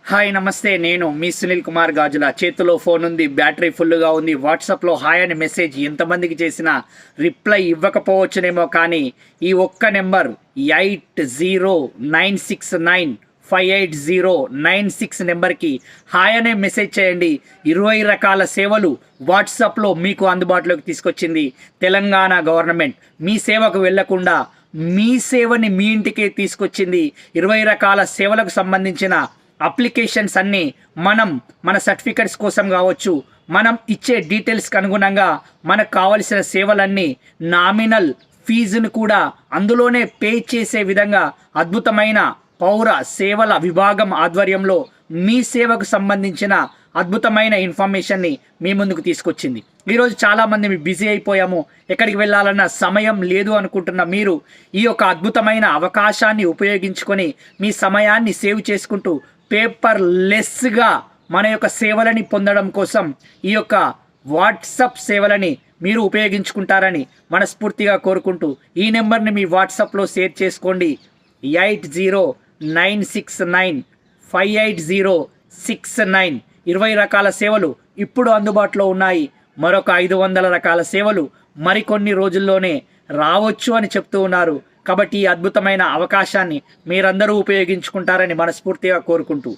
Hi నమస్తే, నేను మీ సునీల్ కుమార్ గాజుల. చేతిలో ఫోన్ ఉంది, బ్యాటరీ ఫుల్గా ఉంది. వాట్సాప్లో హాయ్ అని మెసేజ్ ఎంతమందికి చేసినా రిప్లై ఇవ్వకపోవచ్చునేమో, కానీ ఈ ఒక్క నెంబర్ 8096958096 నెంబర్కి హాయ్ అనే మెసేజ్ చేయండి. 20 రకాల సేవలు వాట్సాప్లో మీకు అందుబాటులోకి తీసుకొచ్చింది తెలంగాణ గవర్నమెంట్. మీ సేవకు వెళ్లకుండా మీ సేవని మీ ఇంటికే తీసుకొచ్చింది. 20 రకాల సేవలకు సంబంధించిన అప్లికేషన్స్ అన్నీ మన సర్టిఫికెట్స్ కోసం కావచ్చు, మనం ఇచ్చే డీటెయిల్స్కి అనుగుణంగా మనకు కావలసిన సేవలన్నీ నామినల్ ఫీజును కూడా అందులోనే పే చేసే విధంగా అద్భుతమైన పౌర సేవల విభాగం ఆధ్వర్యంలో మీ సేవకు సంబంధించిన అద్భుతమైన ఇన్ఫర్మేషన్ని మీ ముందుకు తీసుకొచ్చింది. ఈరోజు చాలామంది బిజీ అయిపోయాము, ఎక్కడికి వెళ్ళాలన్న సమయం లేదు అనుకుంటున్న మీరు ఈ యొక్క అద్భుతమైన అవకాశాన్ని ఉపయోగించుకొని మీ సమయాన్ని సేవ్ చేసుకుంటూ పేపర్ లెస్గా మన యొక్క సేవలని పొందడం కోసం ఈ యొక్క వాట్సాప్ సేవలని మీరు ఉపయోగించుకుంటారని మనస్ఫూర్తిగా కోరుకుంటూ ఈ నెంబర్ని మీ వాట్సాప్లో సేవ్ చేసుకోండి. 8096958069. 20 రకాల సేవలు ఇప్పుడు అందుబాటులో ఉన్నాయి. మరొక 500 రకాల సేవలు మరికొన్ని రోజుల్లోనే రావచ్చు అని చెప్తూ ఉన్నారు. కాబట్టి ఈ అద్భుతమైన అవకాశాన్ని మీరందరూ ఉపయోగించుకుంటారని మనస్ఫూర్తిగా కోరుకుంటూ